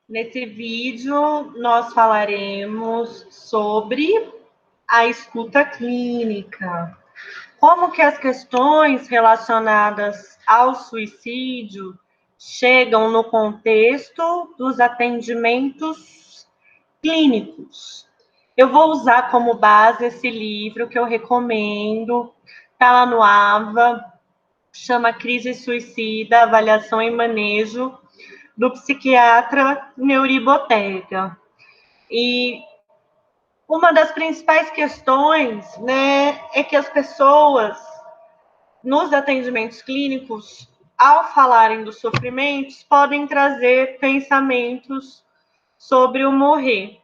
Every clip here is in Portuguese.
Nesse vídeo, nós falaremos sobre a escuta clínica. Como que as questões relacionadas ao suicídio chegam no contexto dos atendimentos clínicos. Eu vou usar como base esse livro que eu recomendo, está lá no AVA, chama Crise Suicida, Avaliação e Manejo, do psiquiatra Neuri Botega. E uma das principais questões, né, é que as pessoas, nos atendimentos clínicos, ao falarem dos sofrimentos, podem trazer pensamentos sobre o morrer.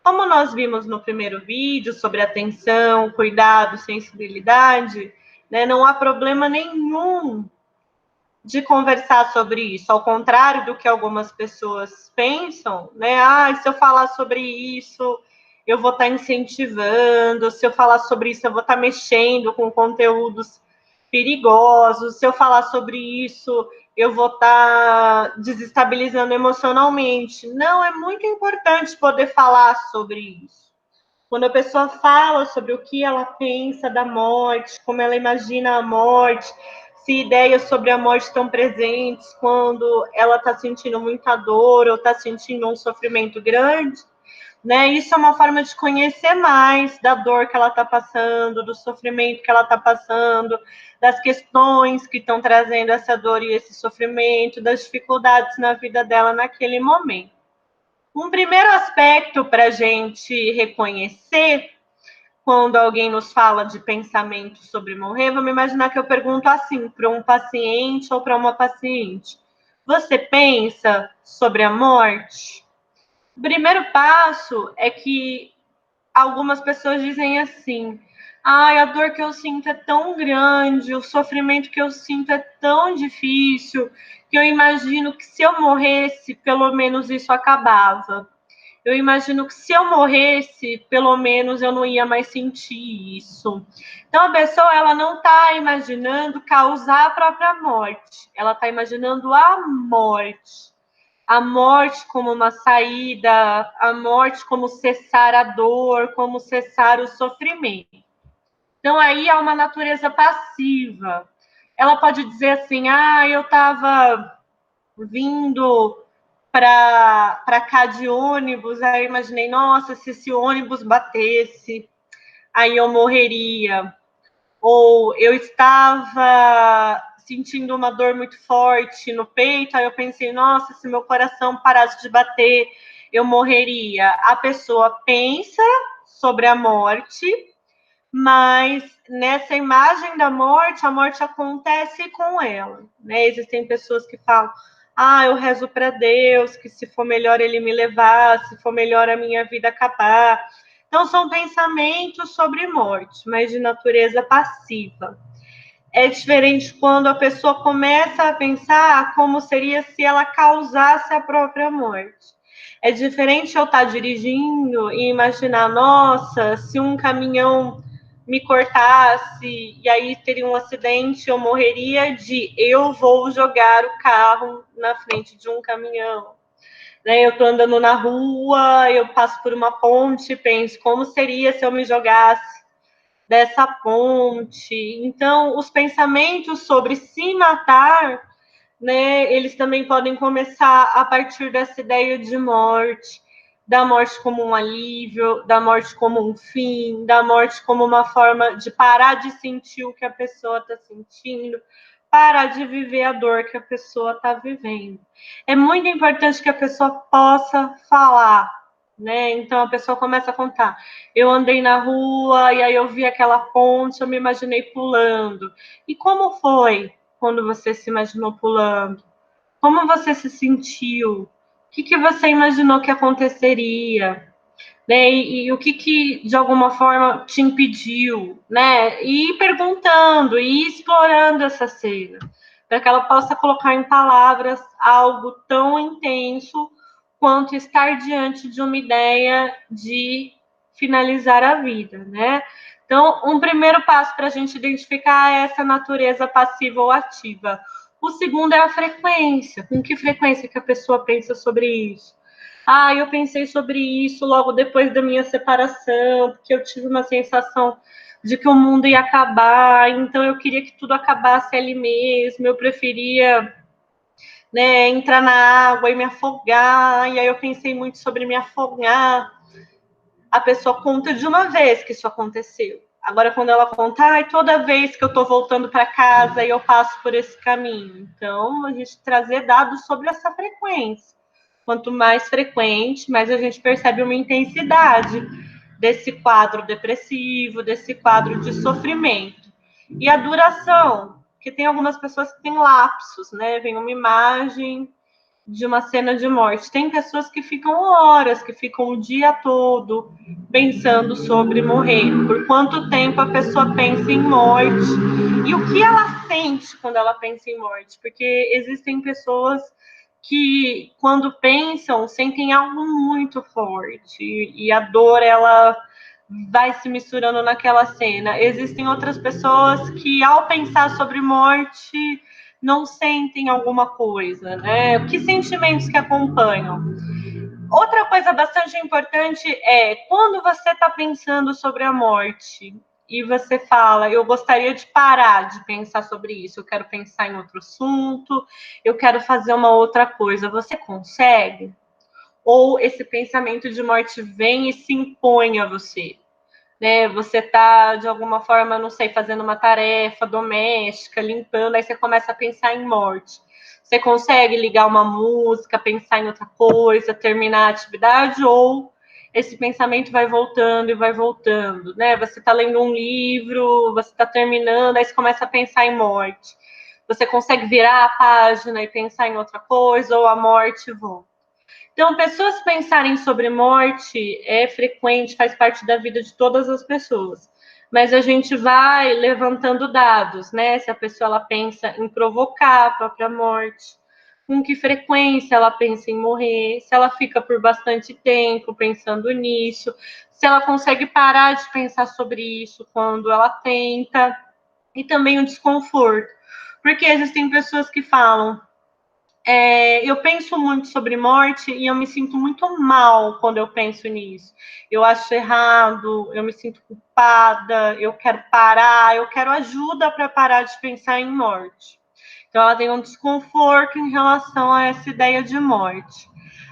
Como nós vimos no primeiro vídeo sobre atenção, cuidado, sensibilidade, né, não há problema nenhum de conversar sobre isso, ao contrário do que algumas pessoas pensam, né? Ah, se eu falar sobre isso, eu vou estar incentivando, se eu falar sobre isso, eu vou estar mexendo com conteúdos perigosos, se eu falar sobre isso, eu vou estar desestabilizando emocionalmente. Não, é muito importante poder falar sobre isso. Quando a pessoa fala sobre o que ela pensa da morte, como ela imagina a morte, se ideias sobre a morte estão presentes quando ela está sentindo muita dor ou está sentindo um sofrimento grande, né? Isso é uma forma de conhecer mais da dor que ela está passando, do sofrimento que ela está passando, das questões que estão trazendo essa dor e esse sofrimento, das dificuldades na vida dela naquele momento. Um primeiro aspecto para a gente reconhecer quando alguém nos fala de pensamento sobre morrer, vamos imaginar que eu pergunto assim para um paciente ou para uma paciente: você pensa sobre a morte? O primeiro passo é que algumas pessoas dizem assim: ai, a dor que eu sinto é tão grande, o sofrimento que eu sinto é tão difícil, que eu imagino que se eu morresse, pelo menos isso acabava. Eu imagino que se eu morresse, pelo menos eu não ia mais sentir isso. Então a pessoa ela não está imaginando causar a própria morte, ela está imaginando a morte. A morte como uma saída, a morte como cessar a dor, como cessar o sofrimento. Então aí há uma natureza passiva. Ela pode dizer assim: ah, eu estava vindo para cá de ônibus, aí eu imaginei, nossa, se esse ônibus batesse, aí eu morreria. Ou eu estava sentindo uma dor muito forte no peito, aí eu pensei, nossa, se meu coração parasse de bater, eu morreria. A pessoa pensa sobre a morte, mas nessa imagem da morte, a morte acontece com ela, né? Existem pessoas que falam: ah, eu rezo para Deus que se for melhor ele me levar, se for melhor a minha vida acabar. Então são pensamentos sobre morte, mas de natureza passiva. É diferente quando a pessoa começa a pensar como seria se ela causasse a própria morte. É diferente eu estar dirigindo e imaginar, nossa, se um caminhão me cortasse e aí teria um acidente, eu morreria, de eu vou jogar o carro na frente de um caminhão. Né? Eu estou andando na rua, eu passo por uma ponte, penso como seria se eu me jogasse dessa ponte. Então, os pensamentos sobre se matar, né, eles também podem começar a partir dessa ideia de morte, da morte como um alívio, da morte como um fim, da morte como uma forma de parar de sentir o que a pessoa está sentindo, parar de viver a dor que a pessoa está vivendo. É muito importante que a pessoa possa falar, né? Então a pessoa começa a contar: eu andei na rua e aí eu vi aquela ponte, eu me imaginei pulando. E como foi quando você se imaginou pulando? Como você se sentiu? O que você imaginou que aconteceria? Né? E o que de alguma forma te impediu, né? E ir perguntando, e ir explorando essa cena, para que ela possa colocar em palavras algo tão intenso quanto estar diante de uma ideia de finalizar a vida, né? Então, um primeiro passo para a gente identificar é essa natureza passiva ou ativa. O segundo é a frequência. Com que frequência que a pessoa pensa sobre isso? Ah, eu pensei sobre isso logo depois da minha separação, porque eu tive uma sensação de que o mundo ia acabar, então eu queria que tudo acabasse ali mesmo, eu preferia, né, entrar na água e me afogar, e aí eu pensei muito sobre me afogar. A pessoa conta de uma vez que isso aconteceu. Agora, quando ela conta, toda vez que eu estou voltando para casa e eu passo por esse caminho. Então, a gente trazer dados sobre essa frequência. Quanto mais frequente, mais a gente percebe uma intensidade desse quadro depressivo, desse quadro de sofrimento. E a duração, que tem algumas pessoas que têm lapsos, né? Vem uma imagem de uma cena de morte. Tem pessoas que ficam horas, que ficam o dia todo pensando sobre morrer. Por quanto tempo a pessoa pensa em morte? E o que ela sente quando ela pensa em morte? Porque existem pessoas que, quando pensam, sentem algo muito forte. E a dor, ela vai se misturando naquela cena. Existem outras pessoas que, ao pensar sobre morte, não sentem alguma coisa, né? Que sentimentos que acompanham? Outra coisa bastante importante é quando você está pensando sobre a morte e você fala, eu gostaria de parar de pensar sobre isso, eu quero pensar em outro assunto, eu quero fazer uma outra coisa. Você consegue? Ou esse pensamento de morte vem e se impõe a você? Né? Você está, de alguma forma, não sei, fazendo uma tarefa doméstica, limpando, aí você começa a pensar em morte. Você consegue ligar uma música, pensar em outra coisa, terminar a atividade, ou esse pensamento vai voltando e vai voltando, né? Você está lendo um livro, você está terminando, aí você começa a pensar em morte. Você consegue virar a página e pensar em outra coisa, ou a morte volta. Então, pessoas pensarem sobre morte é frequente, faz parte da vida de todas as pessoas. Mas a gente vai levantando dados, né? Se a pessoa ela pensa em provocar a própria morte, com que frequência ela pensa em morrer, se ela fica por bastante tempo pensando nisso, se ela consegue parar de pensar sobre isso quando ela tenta, e também o desconforto. Porque existem pessoas que falam, eu penso muito sobre morte e eu me sinto muito mal quando eu penso nisso. Eu acho errado, eu me sinto culpada, eu quero parar, eu quero ajuda para parar de pensar em morte. Então, ela tem um desconforto em relação a essa ideia de morte.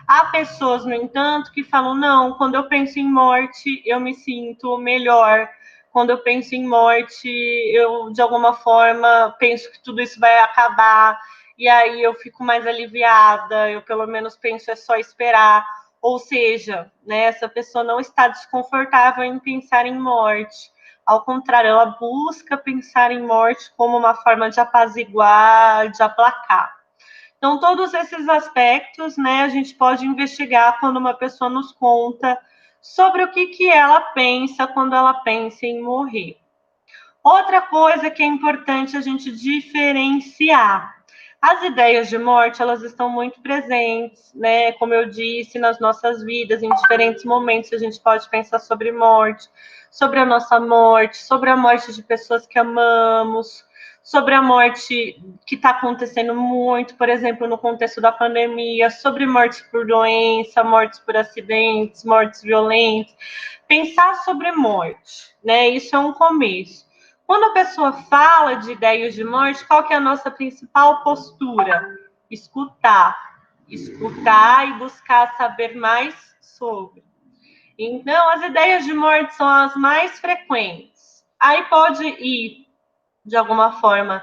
Há pessoas, no entanto, que falam: não, quando eu penso em morte, eu me sinto melhor. Quando eu penso em morte, eu, de alguma forma, penso que tudo isso vai acabar e aí eu fico mais aliviada, eu pelo menos penso é só esperar. Ou seja, né, essa pessoa não está desconfortável em pensar em morte. Ao contrário, ela busca pensar em morte como uma forma de apaziguar, de aplacar. Então, todos esses aspectos, né, a gente pode investigar quando uma pessoa nos conta sobre o que ela pensa quando ela pensa em morrer. Outra coisa que é importante a gente diferenciar. As ideias de morte, elas estão muito presentes, né? Como eu disse, nas nossas vidas, em diferentes momentos a gente pode pensar sobre morte, sobre a nossa morte, sobre a morte de pessoas que amamos, sobre a morte que está acontecendo muito, por exemplo, no contexto da pandemia, sobre mortes por doença, mortes por acidentes, mortes violentas. Pensar sobre morte, né? Isso é um começo. Quando a pessoa fala de ideias de morte, qual que é a nossa principal postura? Escutar. Escutar e buscar saber mais sobre. Então, as ideias de morte são as mais frequentes. Aí pode ir, de alguma forma,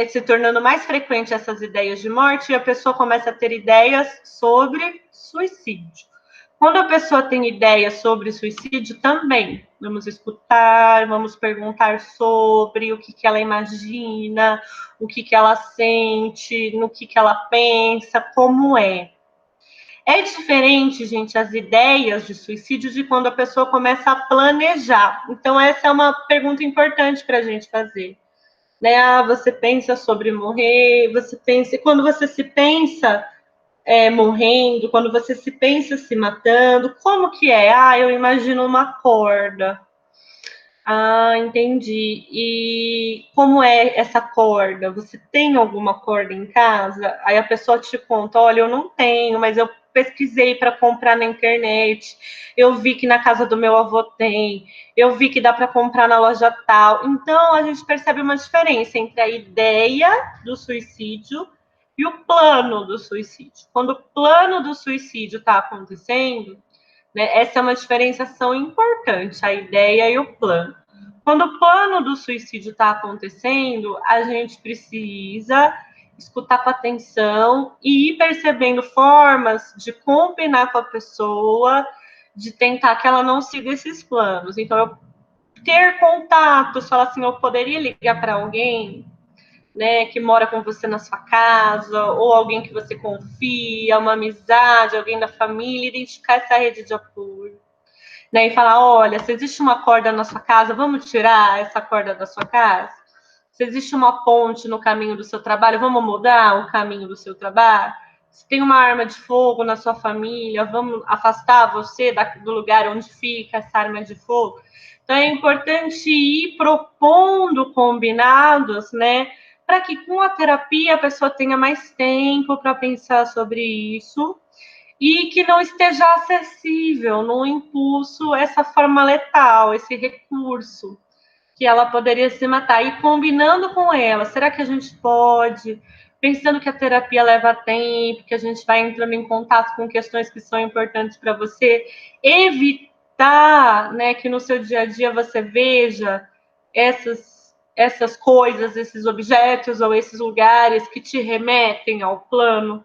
se tornando mais frequente essas ideias de morte e a pessoa começa a ter ideias sobre suicídio. Quando a pessoa tem ideias sobre suicídio, também vamos escutar, vamos perguntar sobre o que ela imagina, o que ela sente, no que ela pensa, como é. É diferente, gente, as ideias de suicídio de quando a pessoa começa a planejar. Então, essa é uma pergunta importante para a gente fazer. Né? Você pensa sobre morrer, você pensa. Quando você se pensa morrendo, quando você se pensa se matando, como que é? Eu imagino uma corda. Ah, entendi. E como é essa corda? Você tem alguma corda em casa? Aí a pessoa te conta: olha, eu não tenho, mas eu pesquisei para comprar na internet. Eu vi que na casa do meu avô tem. Eu vi que dá para comprar na loja tal. Então a gente percebe uma diferença entre a ideia do suicídio e o plano do suicídio. Quando o plano do suicídio está acontecendo, né, essa é uma diferenciação importante, a ideia e o plano. Quando o plano do suicídio está acontecendo, a gente precisa escutar com atenção e ir percebendo formas de combinar com a pessoa, de tentar que ela não siga esses planos. Então, eu ter contatos, falar assim, eu poderia ligar para alguém, né, que mora com você na sua casa, ou alguém que você confia, uma amizade, alguém da família, identificar essa rede de apoio, né, e falar, olha, se existe uma corda na sua casa, vamos tirar essa corda da sua casa? Se existe uma ponte no caminho do seu trabalho, vamos mudar o caminho do seu trabalho? Se tem uma arma de fogo na sua família, vamos afastar você do lugar onde fica essa arma de fogo? Então é importante ir propondo combinados, né, para que com a terapia a pessoa tenha mais tempo para pensar sobre isso e que não esteja acessível no impulso essa forma letal, esse recurso que ela poderia se matar. E combinando com ela, será que a gente pode? Pensando que a terapia leva tempo, que a gente vai entrando em contato com questões que são importantes para você, evitar, né, que no seu dia a dia você veja essas coisas, esses objetos ou esses lugares que te remetem ao plano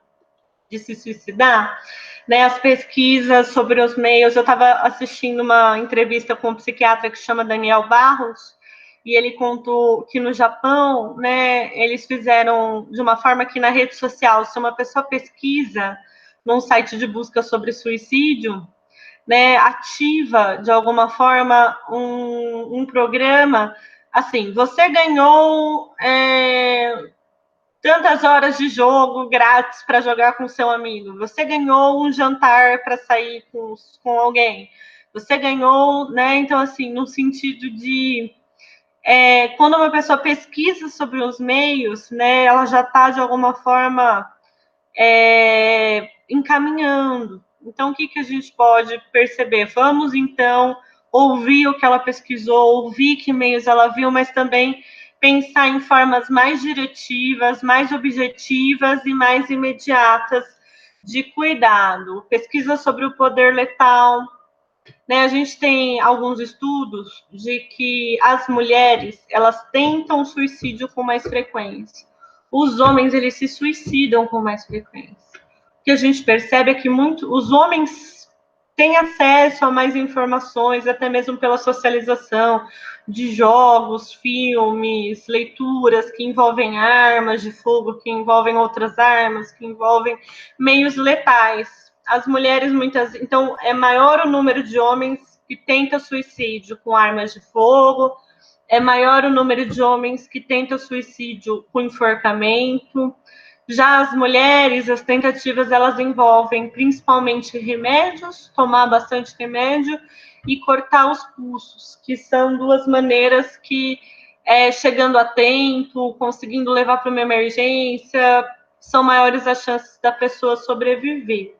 de se suicidar, né? As pesquisas sobre os meios. Eu estava assistindo uma entrevista com um psiquiatra que chama Daniel Barros, e ele contou que no Japão, né, eles fizeram de uma forma que na rede social, se uma pessoa pesquisa num site de busca sobre suicídio, né, ativa de alguma forma um programa, assim, você ganhou tantas horas de jogo grátis para jogar com seu amigo. Você ganhou um jantar para sair com alguém. Você ganhou, né? Então, assim, no sentido de quando uma pessoa pesquisa sobre os meios, né, ela já está de alguma forma encaminhando. Então, o que, que a gente pode perceber? Vamos, então, ouvir o que ela pesquisou, ouvir que meios ela viu, mas também pensar em formas mais diretivas, mais objetivas e mais imediatas de cuidado. Pesquisa sobre o poder letal, né? A gente tem alguns estudos de que as mulheres, elas tentam suicídio com mais frequência. Os homens, eles se suicidam com mais frequência. O que a gente percebe é que os homens têm acesso a mais informações, até mesmo pela socialização de jogos, filmes, leituras que envolvem armas de fogo, que envolvem outras armas, que envolvem meios letais. As mulheres muitas, então é maior o número de homens que tenta suicídio com armas de fogo, é maior o número de homens que tentam suicídio com enforcamento. Já as mulheres, as tentativas, elas envolvem principalmente remédios, tomar bastante remédio e cortar os pulsos, que são duas maneiras que, chegando a tempo, conseguindo levar para uma emergência, são maiores as chances da pessoa sobreviver.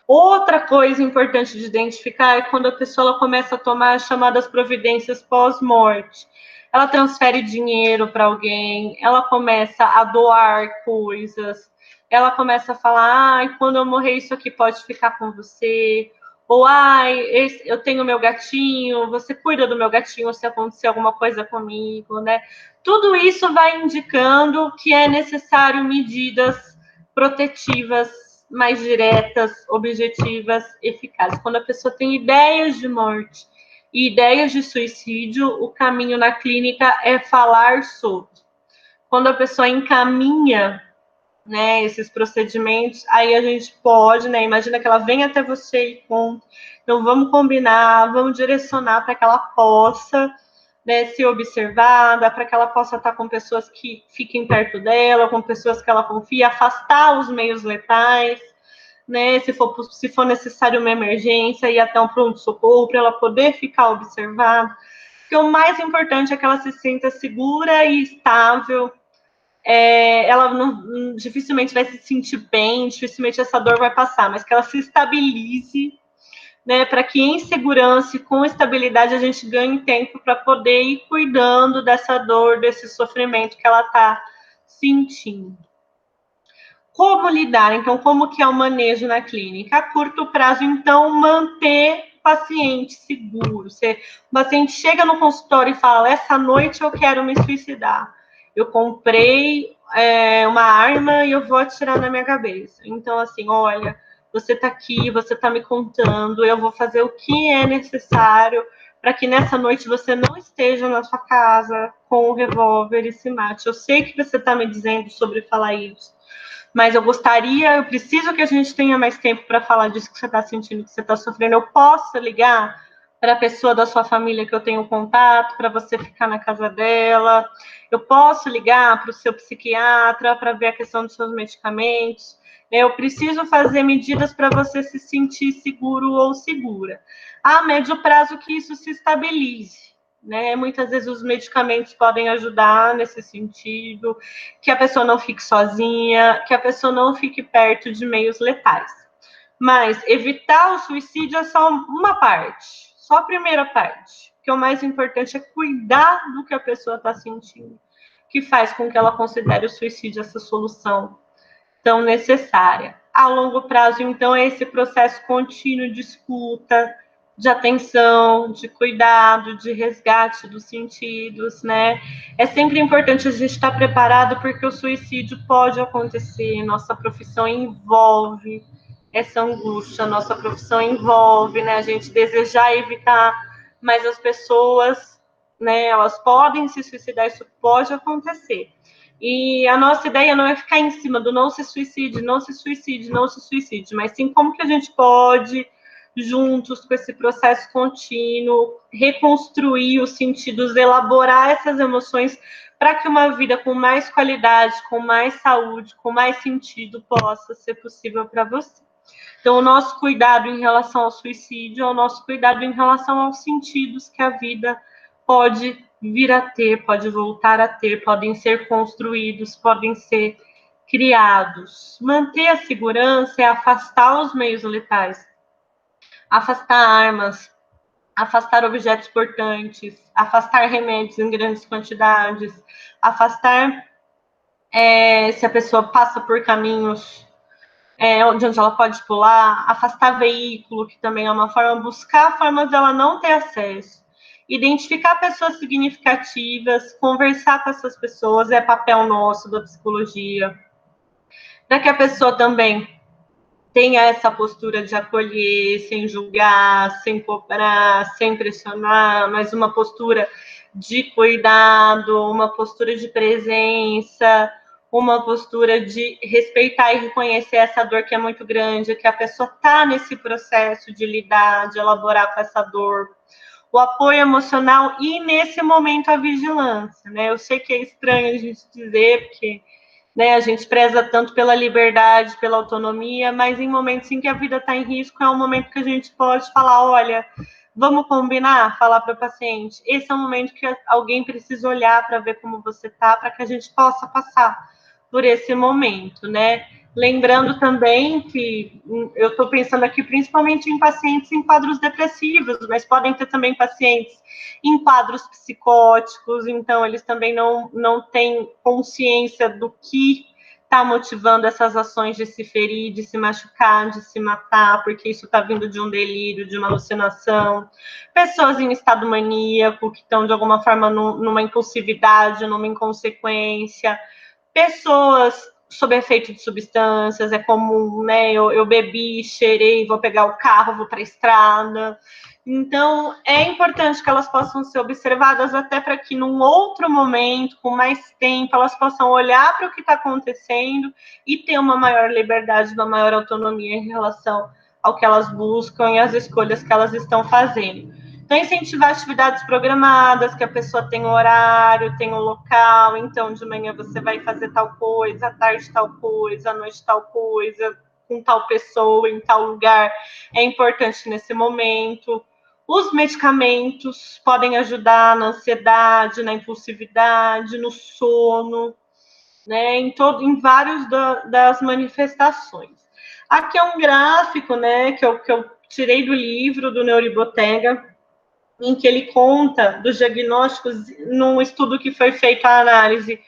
Outra coisa importante de identificar é quando a pessoa ela começa a tomar as chamadas providências pós-morte. Ela transfere dinheiro para alguém, ela começa a doar coisas, ela começa a falar, ai, quando eu morrer isso aqui pode ficar com você, ou ai, eu tenho meu gatinho, você cuida do meu gatinho se acontecer alguma coisa comigo, né? Tudo isso vai indicando que é necessário medidas protetivas mais diretas, objetivas, eficazes. Quando a pessoa tem ideias de morte e ideias de suicídio, o caminho na clínica é falar sobre. Quando a pessoa encaminha, né, esses procedimentos, aí a gente pode, né, imagina que ela vem até você e conta, então vamos combinar, vamos direcionar para que ela possa, né, se observada, para que ela possa estar com pessoas que fiquem perto dela, com pessoas que ela confia, afastar os meios letais, né, se for necessário uma emergência, ir até um pronto-socorro para ela poder ficar observada. Porque o mais importante é que ela se sinta segura e estável. Ela não, dificilmente vai se sentir bem, dificilmente essa dor vai passar, mas que ela se estabilize, né, para que em segurança e com estabilidade a gente ganhe tempo para poder ir cuidando dessa dor, desse sofrimento que ela está sentindo. Como lidar? Então, como que é o manejo na clínica? A curto prazo, então, manter o paciente seguro. O paciente chega no consultório e fala, essa noite eu quero me suicidar. Eu comprei uma arma e eu vou atirar na minha cabeça. Então, assim, olha, você está aqui, você está me contando, eu vou fazer o que é necessário para que nessa noite você não esteja na sua casa com o revólver e se mate. Eu sei que você está me dizendo sobre falar isso, mas eu preciso que a gente tenha mais tempo para falar disso que você está sentindo, que você está sofrendo. Eu posso ligar para a pessoa da sua família que eu tenho contato, para você ficar na casa dela. Eu posso ligar para o seu psiquiatra para ver a questão dos seus medicamentos. Eu preciso fazer medidas para você se sentir seguro ou segura. A médio prazo que isso se estabilize. Né? Muitas vezes os medicamentos podem ajudar nesse sentido, que a pessoa não fique sozinha, que a pessoa não fique perto de meios letais. Mas evitar o suicídio é só uma parte, só a primeira parte. Que o mais importante é cuidar do que a pessoa está sentindo, que faz com que ela considere o suicídio essa solução tão necessária. A longo prazo, então, é esse processo contínuo de escuta, de atenção, de cuidado, de resgate dos sentidos, né? É sempre importante a gente estar preparado porque o suicídio pode acontecer, nossa profissão envolve essa angústia, nossa profissão envolve, né, a gente desejar evitar, mas as pessoas, né, elas podem se suicidar, isso pode acontecer. E a nossa ideia não é ficar em cima do não se suicide, não se suicide, não se suicide, mas sim como que a gente pode, juntos com esse processo contínuo, reconstruir os sentidos, elaborar essas emoções para que uma vida com mais qualidade, com mais saúde, com mais sentido possa ser possível para você. Então, o nosso cuidado em relação ao suicídio é o nosso cuidado em relação aos sentidos que a vida pode vir a ter, pode voltar a ter, podem ser construídos, podem ser criados. Manter a segurança é afastar os meios letais, afastar armas, afastar objetos portantes, afastar remédios em grandes quantidades, afastar se a pessoa passa por caminhos onde ela pode pular, afastar veículo, que também é uma forma, buscar formas dela não ter acesso, identificar pessoas significativas, conversar com essas pessoas, é papel nosso da psicologia, para que a pessoa também tenha essa postura de acolher, sem julgar, sem cobrar, sem pressionar, mas uma postura de cuidado, uma postura de presença, uma postura de respeitar e reconhecer essa dor que é muito grande, que a pessoa está nesse processo de lidar, de elaborar com essa dor. O apoio emocional e, nesse momento, a vigilância. Né? Eu sei que é estranho a gente dizer, porque né, a gente preza tanto pela liberdade, pela autonomia, mas em momentos em que a vida está em risco, é um momento que a gente pode falar, olha, vamos combinar, falar para o paciente, esse é um momento que alguém precisa olhar para ver como você está, para que a gente possa passar por esse momento, né? Lembrando também que eu estou pensando aqui principalmente em pacientes em quadros depressivos, mas podem ter também pacientes em quadros psicóticos, então eles também não têm consciência do que está motivando essas ações de se ferir, de se machucar, de se matar, porque isso está vindo de um delírio, de uma alucinação. Pessoas em estado maníaco, que estão de alguma forma numa impulsividade, numa inconsequência. Pessoas sob efeito de substâncias, é comum, né? Eu bebi, cheirei, vou pegar o carro, vou para a estrada. Então, é importante que elas possam ser observadas até para que num outro momento, com mais tempo, elas possam olhar para o que está acontecendo e ter uma maior liberdade, uma maior autonomia em relação ao que elas buscam e às escolhas que elas estão fazendo. Então, incentivar atividades programadas, que a pessoa tenha um horário, tenha um local, então de manhã você vai fazer tal coisa, à tarde tal coisa, à noite tal coisa, com tal pessoa, em tal lugar, é importante nesse momento. Os medicamentos podem ajudar na ansiedade, na impulsividade, no sono, né, em vários das manifestações. Aqui é um gráfico, né, que eu tirei do livro do Neuribotega, em que ele conta dos diagnósticos num estudo que foi feito a análise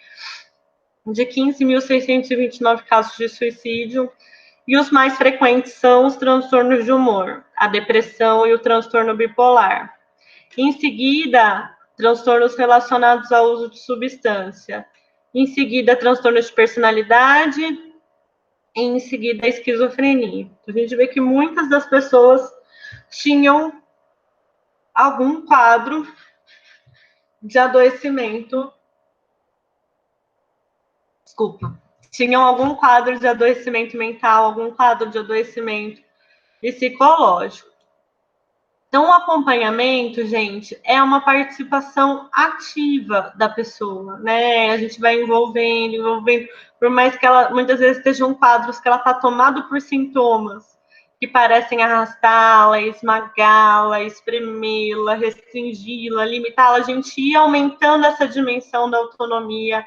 de 15.629 casos de suicídio, e os mais frequentes são os transtornos de humor, a depressão e o transtorno bipolar. Em seguida, transtornos relacionados ao uso de substância. Em seguida, transtornos de personalidade. E em seguida, a esquizofrenia. A gente vê que muitas das pessoas tinham algum quadro de adoecimento. Tinham algum quadro de adoecimento mental, algum quadro de adoecimento psicológico. Então, o acompanhamento, gente, é uma participação ativa da pessoa, né? A gente vai envolvendo, por mais que ela, muitas vezes, estejam quadros que ela está tomada por sintomas que parecem arrastá-la, esmagá-la, espremê-la, restringi-la, limitá-la, a gente ir aumentando essa dimensão da autonomia,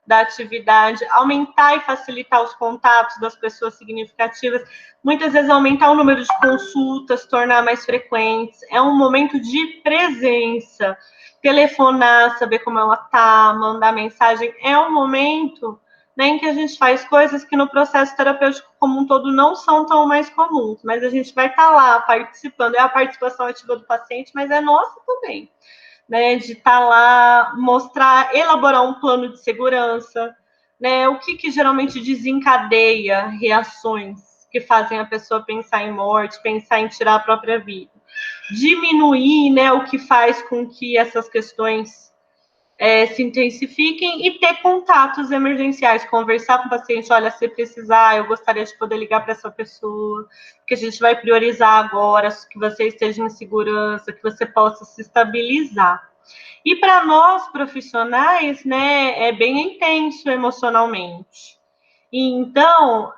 da atividade, aumentar e facilitar os contatos das pessoas significativas, muitas vezes aumentar o número de consultas, tornar mais frequentes, é um momento de presença, telefonar, saber como ela está, mandar mensagem, é um momento, né, em que a gente faz coisas que no processo terapêutico como um todo não são tão mais comuns, mas a gente vai estar lá participando, é a participação ativa do paciente, mas é nossa também, né, de estar lá, mostrar, elaborar um plano de segurança, né, o que geralmente desencadeia reações que fazem a pessoa pensar em morte, pensar em tirar a própria vida. Diminuir, né, o que faz com que essas questões se intensifiquem e ter contatos emergenciais, conversar com o paciente, olha, se precisar, eu gostaria de poder ligar para essa pessoa, que a gente vai priorizar agora, que você esteja em segurança, que você possa se estabilizar. E para nós profissionais, né, é bem intenso emocionalmente. E então,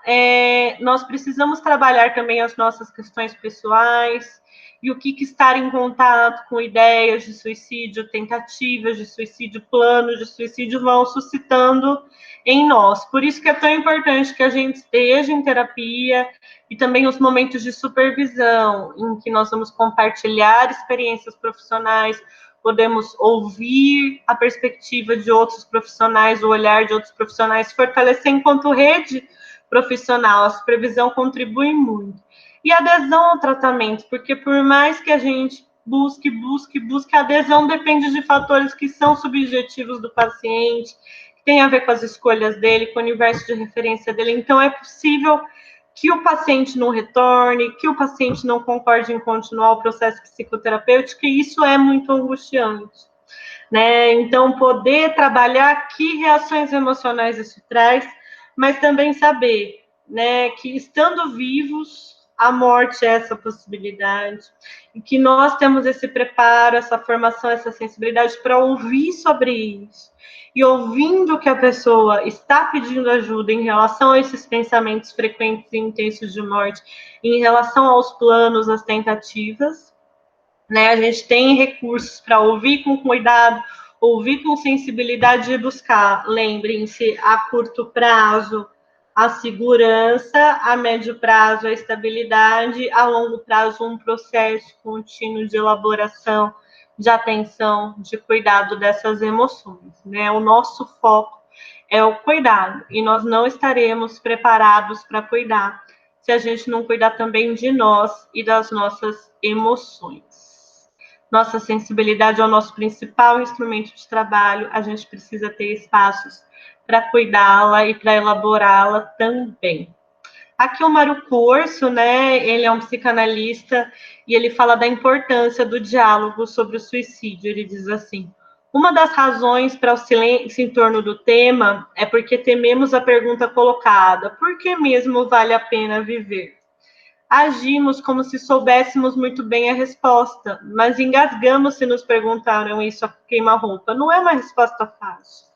nós precisamos trabalhar também as nossas questões pessoais e o que estar em contato com ideias de suicídio, tentativas de suicídio, planos de suicídio vão suscitando em nós. Por isso que é tão importante que a gente esteja em terapia e também os momentos de supervisão, em que nós vamos compartilhar experiências profissionais, podemos ouvir a perspectiva de outros profissionais, o olhar de outros profissionais, fortalecer enquanto rede profissional. A supervisão contribui muito. E adesão ao tratamento, porque por mais que a gente busque, a adesão depende de fatores que são subjetivos do paciente, que tem a ver com as escolhas dele, com o universo de referência dele. Então, é possível que o paciente não retorne, que o paciente não concorde em continuar o processo psicoterapêutico, e isso é muito angustiante, né? Então, poder trabalhar que reações emocionais isso traz, mas também saber, né, que estando vivos, a morte é essa possibilidade, e que nós temos esse preparo, essa formação, essa sensibilidade para ouvir sobre isso, e ouvindo que a pessoa está pedindo ajuda em relação a esses pensamentos frequentes e intensos de morte, em relação aos planos, às tentativas, né? A gente tem recursos para ouvir com cuidado, ouvir com sensibilidade e buscar. Lembrem-se, a curto prazo, a segurança, a médio prazo, a estabilidade, a longo prazo, um processo contínuo de elaboração, de atenção, de cuidado dessas emoções, né? O nosso foco é o cuidado, e nós não estaremos preparados para cuidar se a gente não cuidar também de nós e das nossas emoções. Nossa sensibilidade é o nosso principal instrumento de trabalho, a gente precisa ter espaços para cuidá-la e para elaborá-la também. Aqui o Mário Corso, né, ele é um psicanalista e ele fala da importância do diálogo sobre o suicídio. Ele diz assim: uma das razões para o silêncio em torno do tema é porque tememos a pergunta colocada: por que mesmo vale a pena viver? Agimos como se soubéssemos muito bem a resposta, mas engasgamos se nos perguntaram isso a queima-roupa. Não é uma resposta fácil.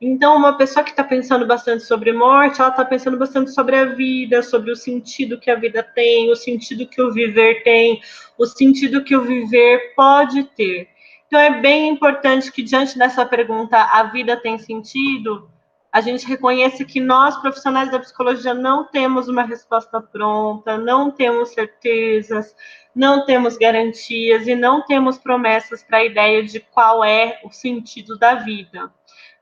Então, uma pessoa que está pensando bastante sobre morte, ela está pensando bastante sobre a vida, sobre o sentido que a vida tem, o sentido que o viver tem, o sentido que o viver pode ter. Então, é bem importante que, diante dessa pergunta, a vida tem sentido? A gente reconhece que nós, profissionais da psicologia, não temos uma resposta pronta, não temos certezas, não temos garantias e não temos promessas para a ideia de qual é o sentido da vida.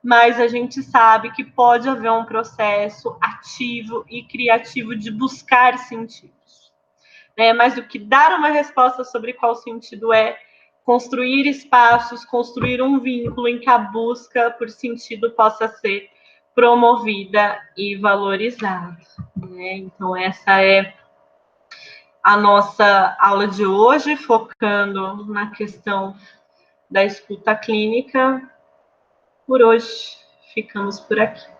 Mas a gente sabe que pode haver um processo ativo e criativo de buscar sentidos. Mais do que dar uma resposta sobre qual sentido é, construir espaços, construir um vínculo em que a busca por sentido possa ser promovida e valorizada. Então, essa é a nossa aula de hoje, focando na questão da escuta clínica. Por hoje, ficamos por aqui.